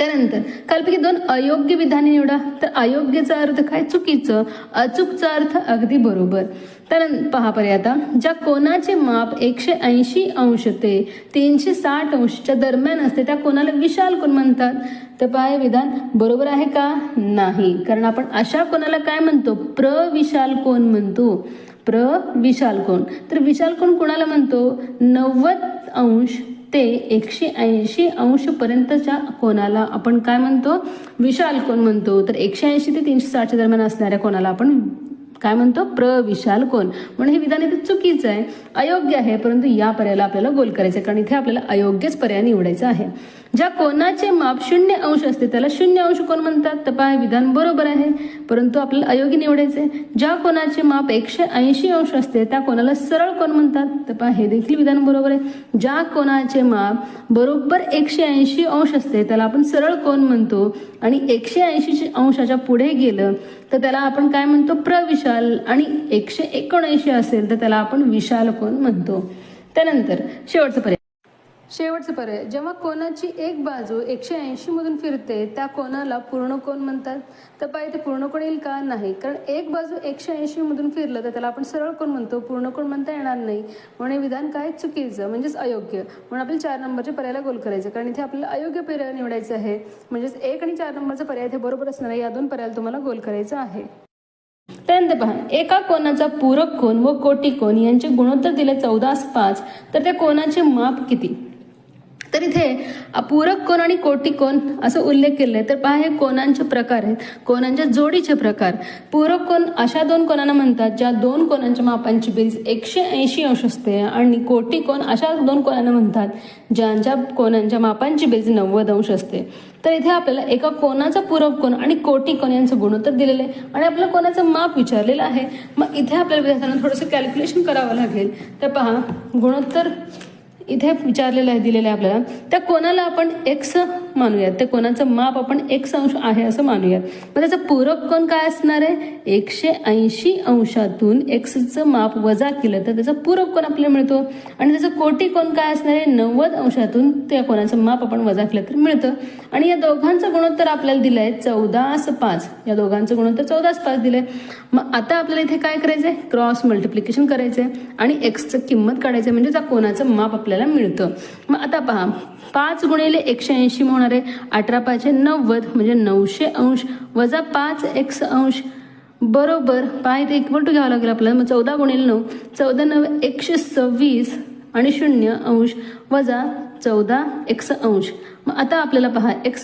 त्यानंतर खालीलपैकी 2 अयोग्य विधाने निवडा. तर अयोग्यचा अर्थ काय? चुकीचं. अचूकचा अर्थ अगदी बरोबर. त्यानंतर पहा पर्याय आता. ज्या कोनाचे माप 180 अंश ते 360 अंशच्या दरम्यान असते त्या कोनाला विशाल कोन म्हणतात. तर पहा हे विधान बरोबर आहे का? नाही, कारण आपण अशा कोनाला काय म्हणतो? प्रविशाल कोन म्हणतो. प्रविशाल कोन. तर विशाल कोन कोणाला म्हणतो? 90 अंश ते 180 अंश पर्यंतच्या कोनाला आपण काय म्हणतो? विशाल कोन म्हणतो. तर 180 ते 360 दरम्यान असणाऱ्या कोनाला आपण काय म्हणतो? प्रविशाल कोन. म्हणून हे विधान इथे चुकीचं आहे, अयोग्य आहे, परंतु या पर्यायाला आपल्याला गोल करायचं आहे, कारण इथे आपल्याला अयोग्यच पर्याय निवडायचा आहे. ज्या कोनाचे माप 0 अंश असते त्याला 0 अंश कोन म्हणतात. तर पहा हे विधान बरोबर आहे, परंतु आपल्याला अयोग्य निवडायचे. ज्या कोनाचे माप 180 अंश असते त्या कोनाला सरळ कोन म्हणतात. तर पहा हे देखील विधान बरोबर आहे. ज्या कोनाचे माप बरोबर 180 अंश असते त्याला आपण सरळ कोन म्हणतो, आणि 180 अंशाच्या पुढे गेलं तर त्याला आपण काय म्हणतो? प्रविशाल, आणि 179 असेल तर त्याला आपण विशाल कोन म्हणतो. त्यानंतर शेवटचं पर्याय. जेव्हा कोनाची एक बाजू 180 मधून फिरते त्या कोनाला पूर्ण कोन म्हणतात. तर पहा इथे पूर्ण कोन येईल का? नाही, कारण एक बाजू 180 मधून फिरलं तर त्याला आपण सरळ कोन म्हणतो, पूर्ण कोन म्हणता येणार नाही. म्हणून विधान काय? चुकीचं, म्हणजेच अयोग्य. म्हणून आपल्याला 4 नंबरच्या पर्यायाला गोल करायचं, कारण इथे आपल्याला अयोग्य पर्याय निवडायचं आहे. म्हणजेच 1 आणि 4 नंबरचा पर्याय इथे बरोबर असणार आहे. या 2 पर्यायाला तुम्हाला गोल करायचं आहे. त्यानंतर पहा, एका कोनाचा पूरक कोन व कोटी कोन यांचे गुणोत्तर दिले 14:5. तर त्या कोनाचे माप किती? तर इथे पूरक कोन आणि कोटी कोन असं उल्लेख केलेला आहे. तर पहा हे कोनांचे प्रकार आहेत, कोनांच्या जोडीचे प्रकार. पूरक कोन अशा 2 कोनांना म्हणतात ज्या 2 कोनांच्या मापांची बेरीज 180 अंश असते, आणि कोटी कोन अशा 2 कोनांना म्हणतात ज्यांच्या कोनांच्या मापांची बेरीज 90 अंश असते. तर इथे आपल्याला एका कोनाचा पूरक कोन आणि कोटी कोन यांचं गुणोत्तर दिलेलं आहे, आणि आपल्या कोनाचं माप विचारलेलं आहे. मग इथे आपल्याला विद्यार्थ्यांना थोडंसं कॅल्क्युलेशन करावं लागेल. तर पहा गुणोत्तर इथे विचारलेलं आहे, दिलेलं आहे आपल्याला. त्या कोनाला आपण x मानूयात, त्या कोनाचं माप आपण x अंश आहे असं मानूयात. मग त्याचं पूरक कोन काय असणार आहे? 180 अंशातून xचं माप वजा केलं तर त्याचा पूरक कोन आपल्याला मिळतो, आणि त्याचं कोटी कोन काय असणार आहे? 90 अंशातून त्या कोनाचं माप आपण वजा केलं तर मिळतं. आणि या दोघांचं गुणोत्तर आपल्याला दिलं आहे 14:5. या दोघांचं गुणोत्तर 14:5 दिलंय. मग आता आपल्याला इथे काय करायचंय? क्रॉस मल्टिप्लिकेशन करायचंय आणि xचं किंमत काढायचं, म्हणजे त्या कोनाचं माप आपल्याला मिळतं. मग आता पहा, 5 गुणिले 180 होणार आहे 18×5 90, म्हणजे 900 अंश वजा 5x अंश बरोबर. पहा इथे इक्वल टू घ्यावं लागेल आपल्याला. मग 14 गुणिले 9, 14 9 126 आणि 0 अंश वजा 14x अंश. मग आता आपल्याला पहा x